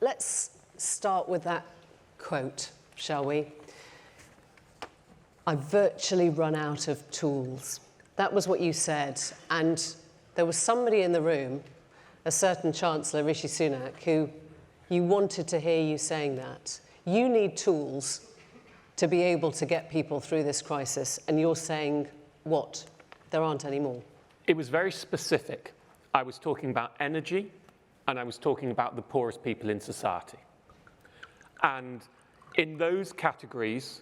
Let's start with that quote, shall we? I've virtually run out of tools. That was what you said. And there was somebody in the room, a certain Chancellor, Rishi Sunak, who you wanted to hear you saying that. You need tools to be able to get people through this crisis. And you're saying, what? There aren't any more. It was very specific. I was talking about energy, and I was talking about the poorest people in society. And in those categories,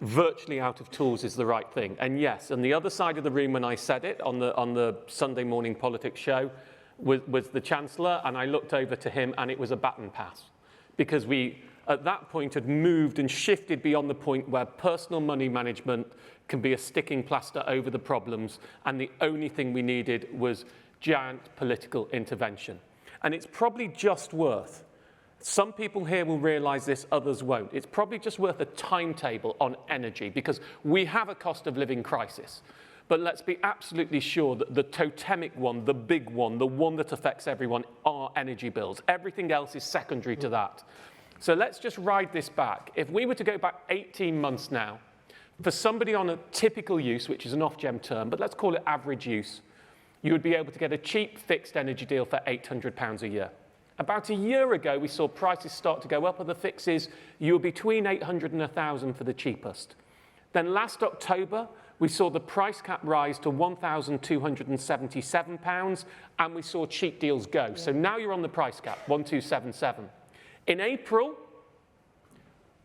virtually out of tools is the right thing. And yes, on the other side of the room when I said it, on the Sunday morning politics show, was the Chancellor, and I looked over to him, and it was a baton pass. Because we, at that point, had moved and shifted beyond the point where personal money management can be a sticking plaster over the problems, and the only thing we needed was giant political intervention. And it's probably just worth, some people here will realise this, others won't. It's probably just worth a timetable on energy, because we have a cost of living crisis. But let's be absolutely sure that the totemic one, the big one, the one that affects everyone, are energy bills. Everything else is secondary to that. So let's just ride this back. If we were to go back 18 months now, for somebody on a typical use, which is an off-gem term, but let's call it average use, you would be able to get a cheap fixed energy deal for £800 a year. About a year ago, we saw prices start to go up on the fixes. You were between 800 and 1,000 for the cheapest. Then last October, we saw the price cap rise to £1,277, and we saw cheap deals go. So now you're on the price cap, 1,277. In April,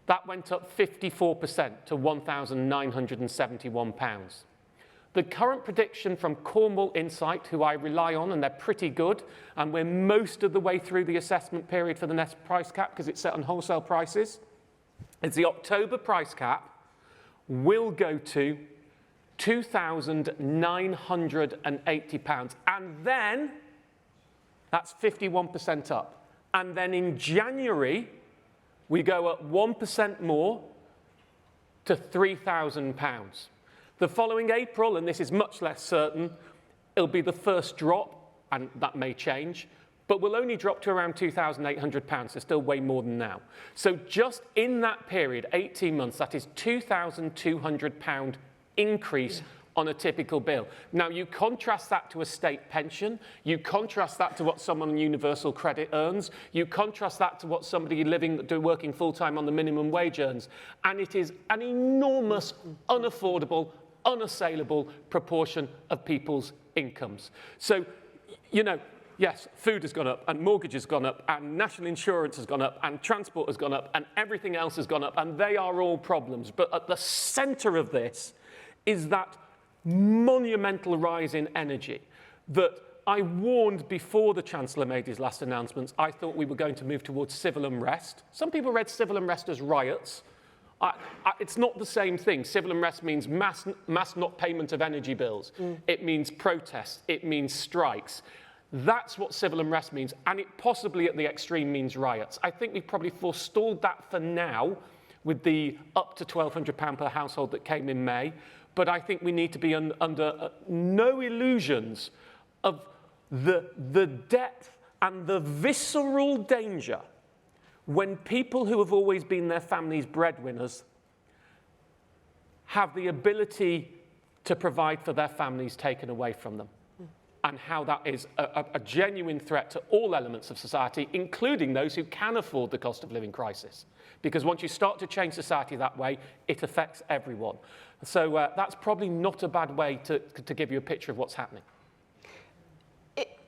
that went up 54% to £1,971. The current prediction from Cornwall Insight, who I rely on, and they're pretty good, and we're most of the way through the assessment period for the next price cap because it's set on wholesale prices, is the October price cap will go to £2,980. And then, that's 51% up. And then in January, we go up 1% more to £3,000. The following April, and this is much less certain, it'll be the first drop, and that may change, but we'll only drop to around £2,800, so still way more than now. So just in that period, 18 months, that is £2,200 increase on a typical bill. Now, you contrast that to a state pension, you contrast that to what someone on universal credit earns, you contrast that to what somebody working full-time on the minimum wage earns, and it is an enormous, unaffordable, unassailable proportion of people's incomes. So, you know, yes, food has gone up, and mortgage has gone up, and national insurance has gone up, and transport has gone up, and everything else has gone up, and they are all problems. But at the centre of this is that monumental rise in energy that I warned before the Chancellor made his last announcements. I thought we were going to move towards civil unrest. Some people read civil unrest as riots. It's not the same thing. Civil unrest means mass not payment of energy bills. It means protests. It means strikes. That's what civil unrest means, and it possibly at the extreme means riots. I think we've probably forestalled that for now with the up to £1,200 per household that came in May, but I think we need to be under no illusions of the depth and the visceral danger when people who have always been their family's breadwinners have the ability to provide for their families taken away from them, and how that is a genuine threat to all elements of society, including those who can afford the cost of living crisis. Because once you start to change society that way, it affects everyone. So that's probably not a bad way to give you a picture of what's happening.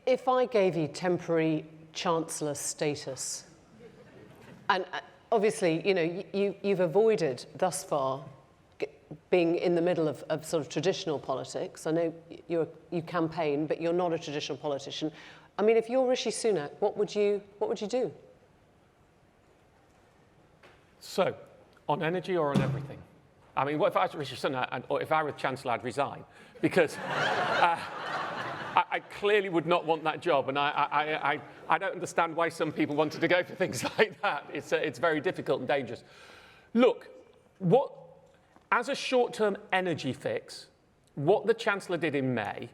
If I gave you temporary Chancellor status, and obviously, you know, you've avoided thus far being in the middle of sort of traditional politics. I know you campaign, but you're not a traditional politician. I mean, if you're Rishi Sunak, what would you do? So, on energy or on everything? I mean, what if I was Rishi Sunak, or if I were Chancellor, I'd resign, because I clearly would not want that job, and I don't understand why some people wanted to go for things like that. It's very difficult and dangerous. Look, as a short-term energy fix, what the Chancellor did in May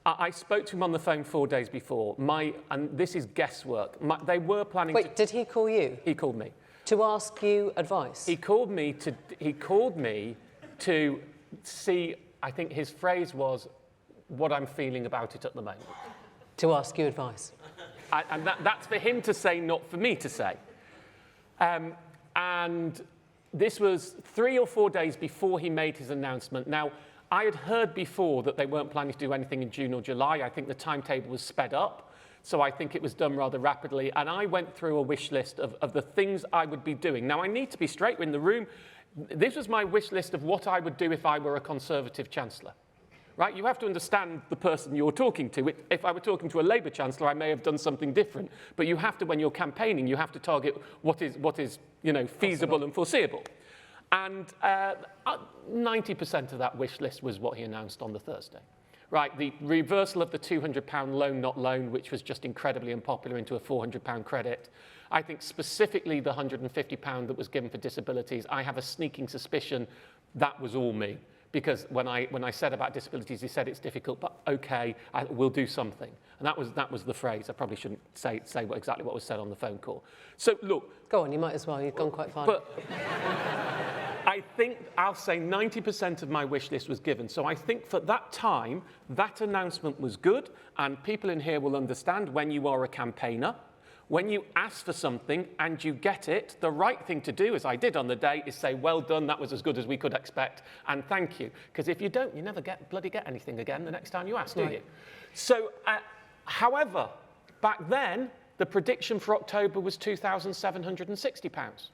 I spoke to him on the phone 4 days before. And this is guesswork. They were planning Wait, did he call you? He called me. To ask you advice? He called me to see, I think his phrase was, what I'm feeling about it at the moment. To ask you advice? And that's for him to say, not for me to say. And this was 3 or 4 days before he made his announcement. Now, I had heard before that they weren't planning to do anything in June or July. I think the timetable was sped up. So I think it was done rather rapidly. And I went through a wish list of the things I would be doing. Now, I need to be straight in the room. This was my wish list of what I would do if I were a Conservative Chancellor. Right? You have to understand the person you're talking to. If I were talking to a Labour Chancellor, I may have done something different. But you have to, when you're campaigning, you have to target what is feasible and foreseeable. And 90% of that wish list was what he announced on the Thursday. Right, the reversal of the £200 loan not loan, which was just incredibly unpopular, into a £400 credit. I think specifically the £150 that was given for disabilities, I have a sneaking suspicion that was all me. Because when I said about disabilities, he said it's difficult, but okay, we'll do something. And that was the phrase. I probably shouldn't say exactly what was said on the phone call. So look. Go on, you might as well. You've gone quite far. But I think I'll say 90% of my wish list was given. So I think for that time, that announcement was good. And people in here will understand when you are a campaigner, when you ask for something and you get it, the right thing to do, as I did on the day, is say, well done, that was as good as we could expect, and thank you. Because if you don't, you never bloody get anything again the next time you ask, do you? So, however, back then, the prediction for October was £2,760.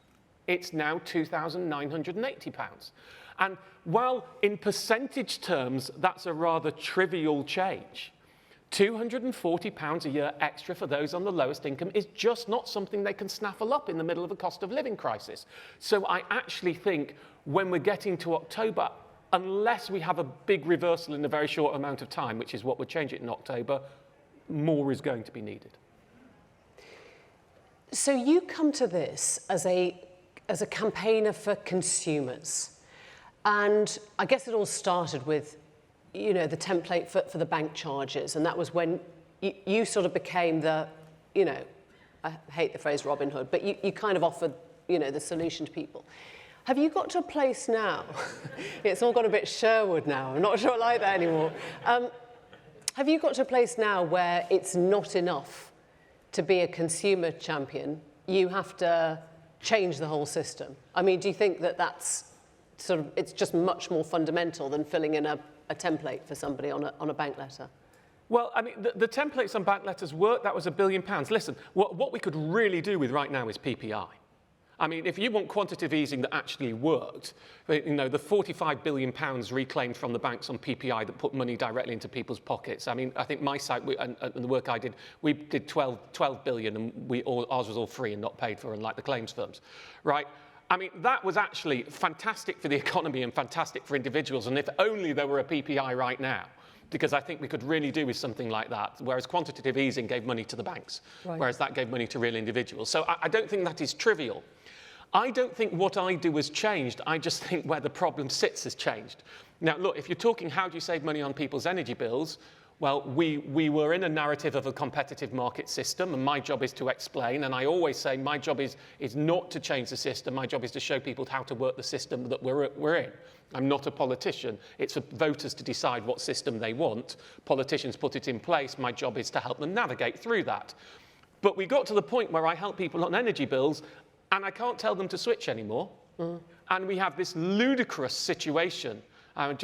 It's now £2,980. And while in percentage terms, that's a rather trivial change, £240 a year extra for those on the lowest income is just not something they can snaffle up in the middle of a cost of living crisis. So I actually think when we're getting to October, unless we have a big reversal in a very short amount of time, which is what would change it in October, more is going to be needed. So you come to this as a campaigner for consumers. And I guess it all started with the template for the bank charges. And that was when you sort of became the, I hate the phrase Robin Hood, but you kind of offered, the solution to people. Have you got to a place now? It's all got a bit Sherwood now. I'm not sure I like that anymore. Have you got to a place now where it's not enough to be a consumer champion? You have to change the whole system. I mean, do you think that that's sort of, it's just much more fundamental than filling in a template for somebody on a bank letter? Well, I mean, the templates on bank letters work. That was £1 billion. Listen, what we could really do with right now is PPI. I mean, if you want quantitative easing that actually worked, the £45 billion reclaimed from the banks on PPI that put money directly into people's pockets. I mean, I think my site and the work I did, we did 12 billion, and ours was all free and not paid for, unlike the claims firms, right? I mean, that was actually fantastic for the economy and fantastic for individuals. And if only there were a PPI right now, because I think we could really do with something like that, whereas quantitative easing gave money to the banks, whereas that gave money to real individuals. So I don't think that is trivial. I don't think what I do has changed. I just think where the problem sits has changed. Now, look, if you're talking how do you save money on people's energy bills, well, we were in a narrative of a competitive market system, and my job is to explain. And I always say my job is not to change the system. My job is to show people how to work the system that we're in. I'm not a politician. It's for voters to decide what system they want. Politicians put it in place. My job is to help them navigate through that. But we got to the point where I help people on energy bills, and I can't tell them to switch anymore. And we have this ludicrous situation.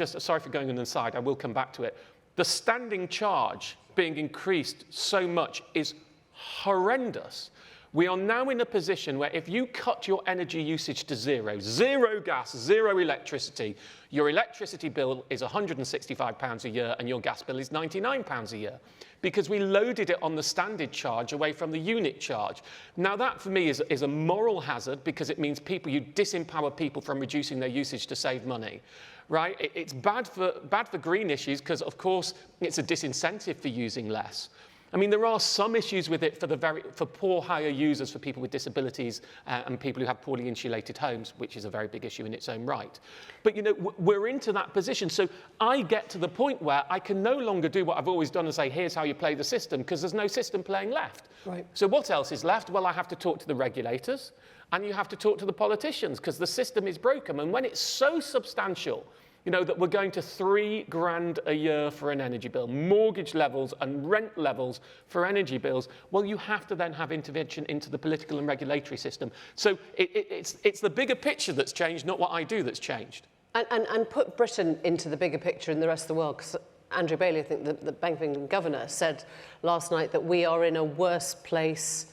Sorry for going on the side. I will come back to it. The standing charge being increased so much is horrendous. We are now in a position where if you cut your energy usage to zero gas, zero electricity, your electricity bill is £165 a year and your gas bill is £99 a year, because we loaded it on the standard charge away from the unit charge. Now that for me is a moral hazard, because it means you disempower people from reducing their usage to save money. Right? It's bad for green issues because, of course, it's a disincentive for using less. I mean, there are some issues with it for poor hire users, for people with disabilities and people who have poorly insulated homes, which is a very big issue in its own right. But, you know, we're into that position. So I get to the point where I can no longer do what I've always done and say, here's how you play the system, because there's no system playing left. Right. So what else is left? Well, I have to talk to the regulators and you have to talk to the politicians because the system is broken. And when it's so substantial, you know, that we're going to $3,000 a year for an energy bill, mortgage levels and rent levels for energy bills, well, you have to then have intervention into the political and regulatory system. So it's the bigger picture that's changed, not what I do that's changed. And put Britain into the bigger picture in the rest of the world, because Andrew Bailey, I think the Bank of England governor, said last night that we are in a worse place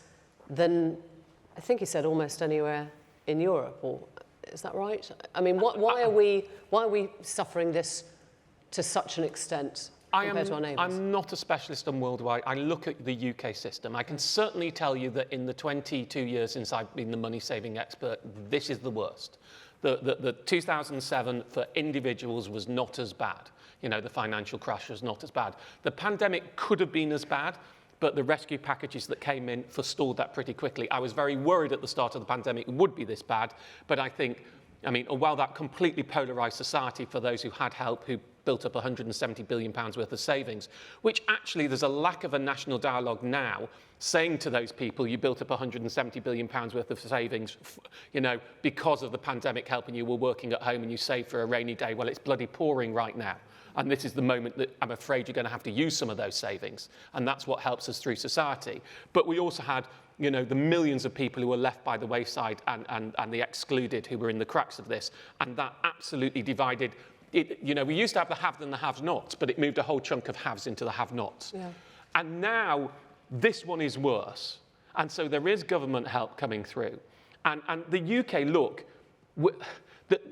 than, I think he said, almost anywhere in Europe, or is that right? I mean, why are we suffering this to such an extent compared to our neighbours? I'm not a specialist on worldwide. I look at the UK system. I can certainly tell you that in the 22 years since I've been the money-saving expert, this is the worst. The 2007 for individuals was not as bad. You know, the financial crash was not as bad. The pandemic could have been as bad, but the rescue packages that came in forestalled that pretty quickly. I was very worried at the start of the pandemic it would be this bad, but I think, I mean, while that completely polarised society for those who had help, who built up £170 billion worth of savings, which actually there's a lack of a national dialogue now saying to those people, you built up £170 billion worth of savings, you know, because of the pandemic helping you were working at home and you saved for a rainy day. Well, it's bloody pouring right now. And this is the moment that I'm afraid you're going to have to use some of those savings. And that's what helps us through society. But we also had, you know, the millions of people who were left by the wayside and the excluded who were in the cracks of this. And that absolutely divided. You know, we used to have the haves and the have-nots, but it moved a whole chunk of haves into the have-nots. Yeah. And now this one is worse. And so there is government help coming through. And the UK, look,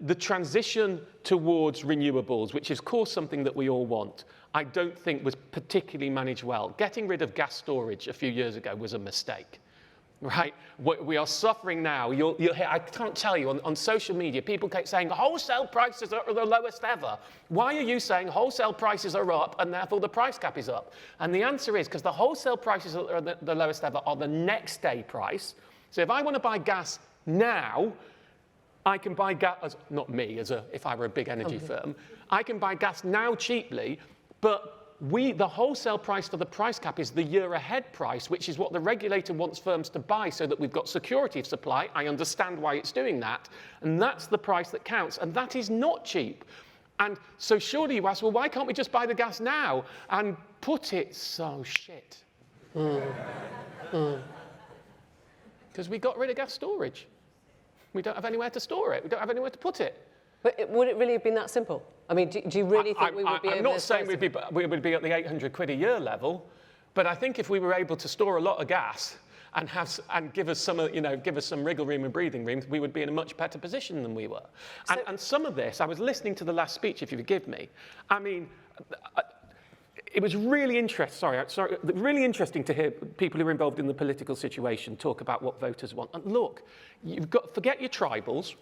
the transition towards renewables, which is, of course, something that we all want, I don't think was particularly managed well. Getting rid of gas storage a few years ago was a mistake, right? We are suffering now. You'll hear, I can't tell you, on social media, people keep saying wholesale prices are the lowest ever. Why are you saying wholesale prices are up and therefore the price cap is up? And the answer is because the wholesale prices are the lowest ever are the next day price. So if I want to buy gas now, I can buy gas, not me, if I were a big energy firm, I can buy gas now cheaply, but the wholesale price for the price cap is the year ahead price, which is what the regulator wants firms to buy so that we've got security of supply. I understand why it's doing that. And that's the price that counts. And that is not cheap. And so surely you ask, well, why can't we just buy the gas now and put it so shit? Because we got rid of gas storage. We don't have anywhere to store it. We don't have anywhere to put it. But would it really have been that simple? I mean, do you really think we would be able to... I'm not saying we would be at the £800 a year level, but I think if we were able to store a lot of gas and give us some wriggle room and breathing room, we would be in a much better position than we were. And some of this, I was listening to the last speech, if you forgive me. I mean, it was really really interesting to hear people who are involved in the political situation talk about what voters want. And look, forget your tribals.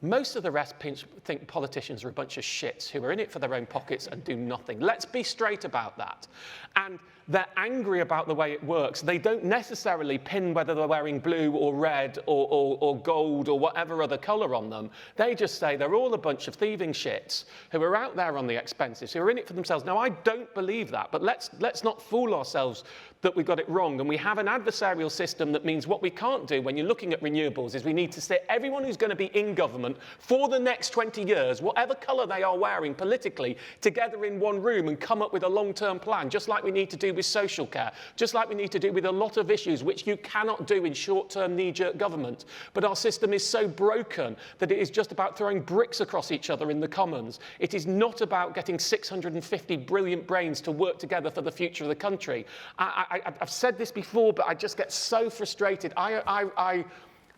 Most of the rest think politicians are a bunch of shits who are in it for their own pockets and do nothing. Let's be straight about that. And they're angry about the way it works. They don't necessarily pin whether they're wearing blue or red or gold or whatever other colour on them. They just say they're all a bunch of thieving shits who are out there on the expenses, who are in it for themselves. Now, I don't believe that, but let's not fool ourselves that we got it wrong. And we have an adversarial system that means what we can't do when you're looking at renewables is we need to sit everyone who's going to be in government for the next 20 years, whatever colour they are wearing politically, together in one room and come up with a long-term plan, just like we need to do with social care, just like we need to do with a lot of issues which you cannot do in short-term knee-jerk government. But our system is so broken that it is just about throwing bricks across each other in the Commons. It is not about getting 650 brilliant brains to work together for the future of the country. I've said this before, but I just get so frustrated.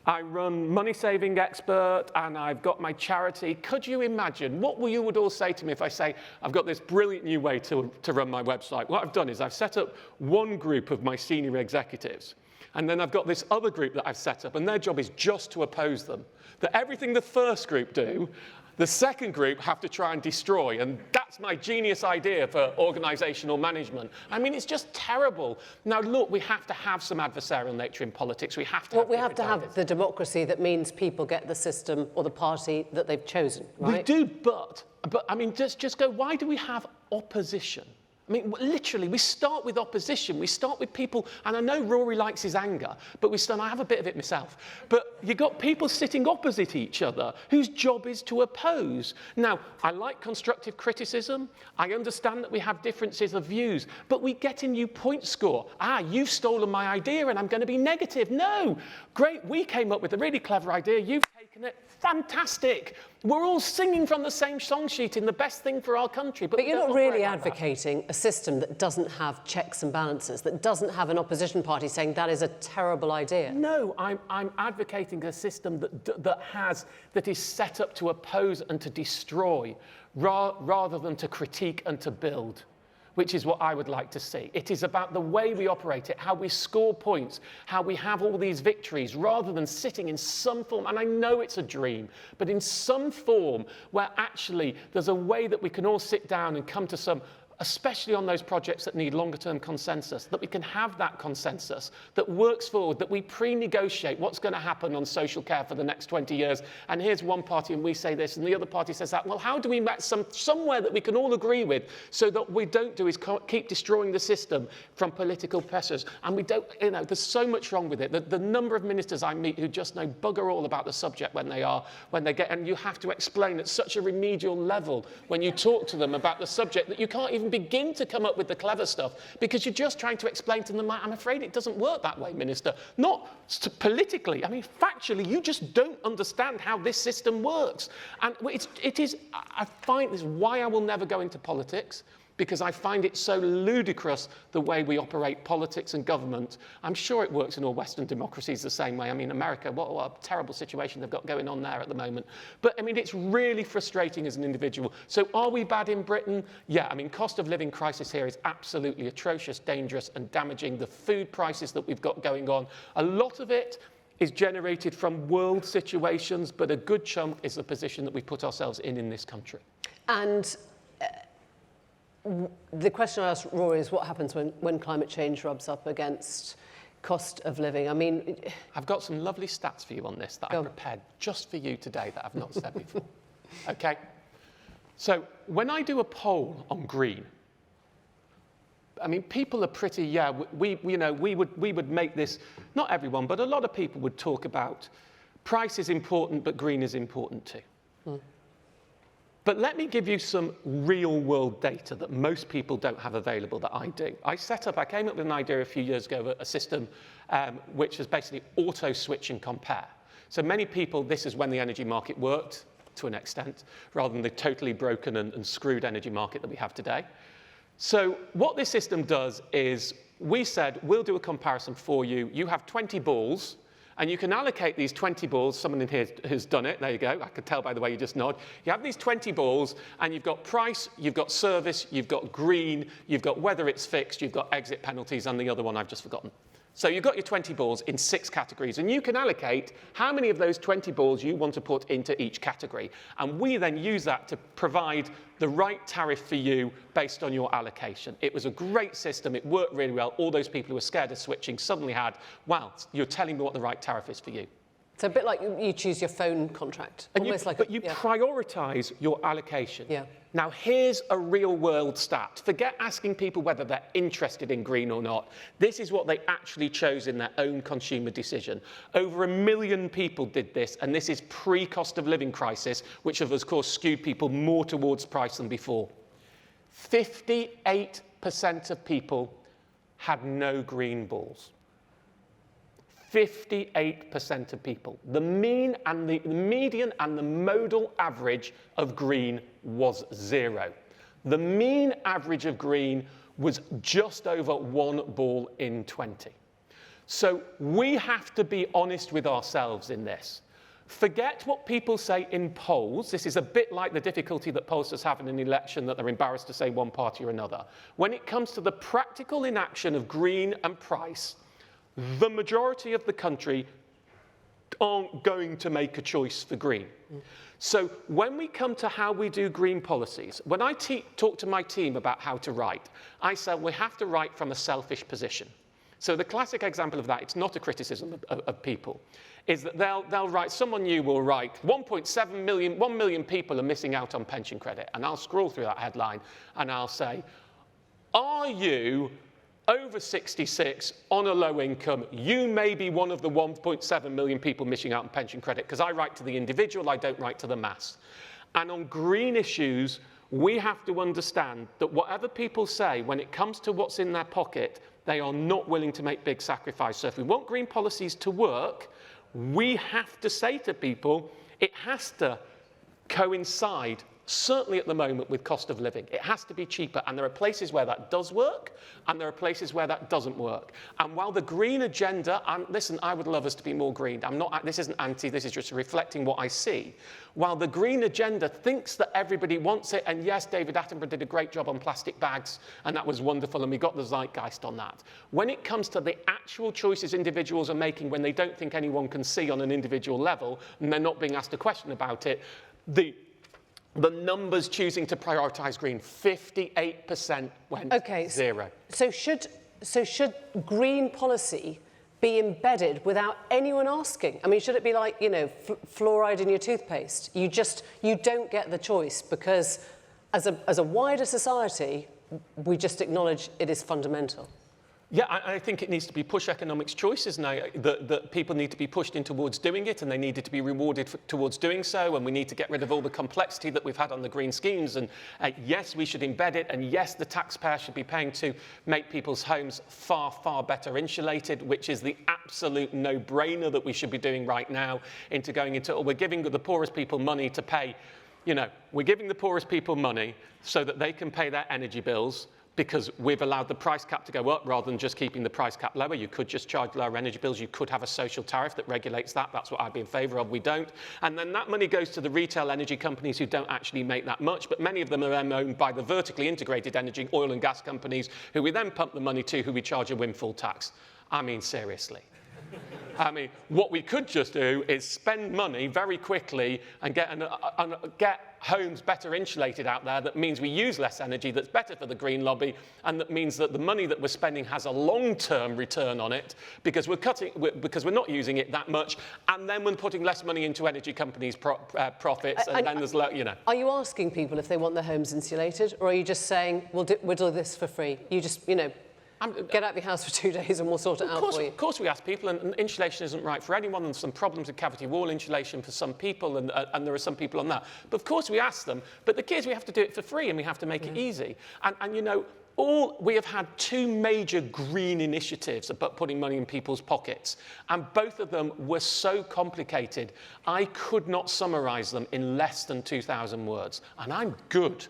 I run Money Saving Expert and I've got my charity. Could you imagine what you would all say to me if I say, I've got this brilliant new way to run my website? What I've done is I've set up one group of my senior executives, and then I've got this other group that I've set up, and their job is just to oppose them. That everything the first group do, the second group have to try and destroy, and that's That's my genius idea for organisational management. I mean, it's just terrible. Now, look, we have to have some adversarial nature in politics. We have to Well, we have to have the democracy that means people get the system or the party that they've chosen, right? We do, but I mean, just go, why do we have opposition? I mean, literally, we start with opposition. We start with people, and I know Rory likes his anger, but I have a bit of it myself. But you've got people sitting opposite each other whose job is to oppose. Now, I like constructive criticism. I understand that we have differences of views, but we get a new point score. You've stolen my idea and I'm going to be negative. No, great, we came up with a really clever idea. You've taken it. Fantastic. We're all singing from the same song sheet in the best thing for our country. But you're not really advocating a system that doesn't have checks and balances, that doesn't have an opposition party saying that is a terrible idea. No, I'm advocating a system that is set up to oppose and to destroy rather than to critique and to build, which is what I would like to see. It is about the way we operate it, how we score points, how we have all these victories, rather than sitting in some form, and I know it's a dream, but in some form where actually there's a way that we can all sit down and come to some, especially on those projects that need longer-term consensus, that we can have that consensus that works forward, that we pre-negotiate what's going to happen on social care for the next 20 years. And here's one party and we say this and the other party says that. Well, how do we match somewhere that we can all agree with so that what we don't do is keep destroying the system from political pressures? And we don't, there's so much wrong with it. The number of ministers I meet who just know bugger all about the subject when they get, and you have to explain at such a remedial level when you talk to them about the subject that you can't even begin to come up with the clever stuff because you're just trying to explain to them, I'm afraid it doesn't work that way, Minister. Not politically, I mean, factually, you just don't understand how this system works. And I find this is why I will never go into politics, because I find it so ludicrous the way we operate politics and government. I'm sure it works in all Western democracies the same way. I mean, America, what a terrible situation they've got going on there at the moment. But I mean, it's really frustrating as an individual. So are we bad in Britain? Yeah, I mean, cost of living crisis here is absolutely atrocious, dangerous and damaging. The food prices that we've got going on, a lot of it is generated from world situations, but a good chunk is the position that we put ourselves in this country. And the question I asked Rory is what happens when climate change rubs up against cost of living? I mean, I've got some lovely stats for you on this that I prepared just for you today that I've not said before. Okay? So when I do a poll on green, I mean, people are pretty, we would make this, not everyone, but a lot of people would talk about price is important, but green is important too. But let me give you some real-world data that most people don't have available that I do. I came up with an idea a few years ago, a system which is basically auto-switch and compare. So many people, this is when the energy market worked, to an extent, rather than the totally broken and screwed energy market that we have today. So what this system does is, we said, we'll do a comparison for you. You have 20 balls, and you can allocate these 20 balls. Someone in here has done it. There you go. I could tell by the way you just nod. You have these 20 balls, and you've got price, you've got service, you've got green, you've got whether it's fixed, you've got exit penalties, and the other one I've just forgotten. So you've got your 20 balls in 6 categories, and you can allocate how many of those 20 balls you want to put into each category. And we then use that to provide the right tariff for you based on your allocation. It was a great system. It worked really well. All those people who were scared of switching suddenly had, wow, you're telling me what the right tariff is for you. It's a bit like you choose your phone contract. But you prioritise your allocation. Yeah. Now, here's a real-world stat. Forget asking people whether they're interested in green or not. This is what they actually chose in their own consumer decision. Over 1 million people did this, and this is pre-cost of living crisis, which of course skewed people more towards price than before. 58% of people had no green balls. 58% of people. The mean and the median and the modal average of green was 0. The mean average of green was just over 1 ball in 20. So we have to be honest with ourselves in this. Forget what people say in polls. This is a bit like the difficulty that pollsters have in an election, that they're embarrassed to say one party or another. When it comes to the practical inaction of green and price, the majority of the country aren't going to make a choice for green. So when we come to how we do green policies, when I talk to my team about how to write, I say we have to write from a selfish position. So the classic example of that, it's not a criticism of people, is that they'll write, someone new will write 1.7 million, 1 million people are missing out on pension credit. And I'll scroll through that headline and I'll say, are you over 66 on a low income? You may be one of the 1.7 million people missing out on pension credit, because I write to the individual, I don't write to the mass. And on green issues, we have to understand that whatever people say, when it comes to what's in their pocket, they are not willing to make big sacrifices. So if we want green policies to work, we have to say to people, it has to coincide, certainly at the moment, with cost of living. It has to be cheaper. And there are places where that does work, and there are places where that doesn't work. And while the green agenda, and listen, I would love us to be more green. This isn't anti, this is just reflecting what I see. While the green agenda thinks that everybody wants it, and yes, David Attenborough did a great job on plastic bags, and that was wonderful, and we got the zeitgeist on that. When it comes to the actual choices individuals are making when they don't think anyone can see on an individual level, and they're not being asked a question about it, the numbers choosing to prioritise green, 58% went zero. So should green policy be embedded without anyone asking? I mean, should it be like, you know, fluoride in your toothpaste? You don't get the choice because as a wider society, we just acknowledge it is fundamental. Yeah, I think it needs to be push economics choices now, that people need to be pushed in towards doing it, and they needed to be rewarded towards doing so, and we need to get rid of all the complexity that we've had on the green schemes, and yes, we should embed it, and yes, the taxpayer should be paying to make people's homes far, far better insulated, which is the absolute no-brainer that we should be doing right now, we're giving the poorest people money to pay, you know, we're giving the poorest people money so that they can pay their energy bills, because we've allowed the price cap to go up rather than just keeping the price cap lower. You could just charge lower energy bills. You could have a social tariff that regulates that. That's what I'd be in favour of. We don't. And then that money goes to the retail energy companies who don't actually make that much, but many of them are then owned by the vertically integrated energy, oil and gas companies, who we then pump the money to, who we charge a windfall tax. I mean, seriously. I mean, what we could just do is spend money very quickly and get homes better insulated out there. That means we use less energy, that's better for the green lobby, and that means that the money that we're spending has a long-term return on it, because we're not using it that much, and then we're putting less money into energy companies' profits, and then there's, you know. Are you asking people if they want their homes insulated, or are you just saying, we'll do this for free? You just, you know, get out of your house for 2 days and we'll sort it out for you. Of course we ask people, and insulation isn't right for anyone. There's some problems with cavity wall insulation for some people, and there are some people on that. But of course we ask them. But the key is we have to do it for free, and we have to make it easy. And you know, we have had 2 major green initiatives about putting money in people's pockets, and both of them were so complicated, I could not summarise them in less than 2,000 words. And I'm good.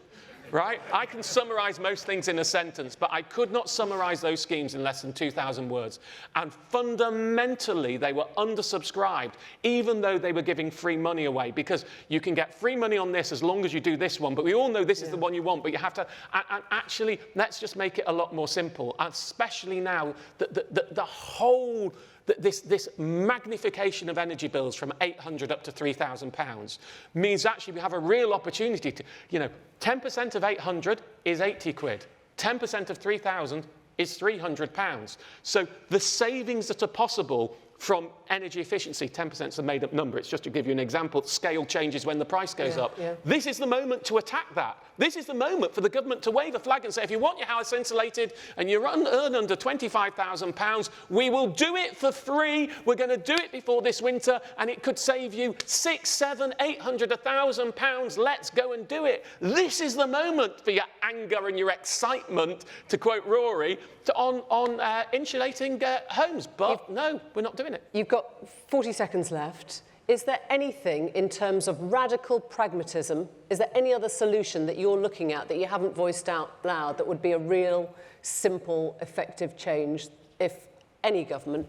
Right? I can summarise most things in a sentence, but I could not summarise those schemes in less than 2,000 words. And fundamentally, they were undersubscribed, even though they were giving free money away, because you can get free money on this as long as you do this one, but we all know this is the one you want, but you have to, and actually, let's just make it a lot more simple, especially now that the whole, this magnification of energy bills from £800 up to £3,000 means actually we have a real opportunity to, you know, 10% of 800 is 80 quid. 10% of 3,000 is £300. So the savings that are possible from energy efficiency, 10% is a made-up number. It's just to give you an example. Scale changes when the price goes up. Yeah. This is the moment to attack that. This is the moment for the government to wave a flag and say, if you want your house insulated and you earn under £25,000, we will do it for free. We're going to do it before this winter, and it could save you £600, £700, £800, £1,000. Let's go and do it. This is the moment for your anger and your excitement, to quote Rory, on insulating homes. But no, we're not doing it. You've got 40 seconds left. Is there anything in terms of radical pragmatism, is there any other solution that you're looking at that you haven't voiced out loud that would be a real, simple, effective change if any government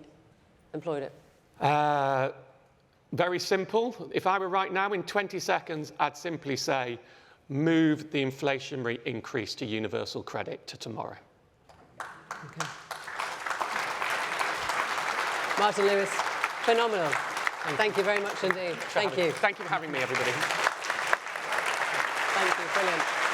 employed it? Very simple. If I were right now, in 20 seconds, I'd simply say, move the inflationary increase to universal credit to tomorrow. Okay. Martin Lewis, phenomenal. Thank you very much indeed. Thank you. Thank you for having me, everybody. Thank you. Brilliant.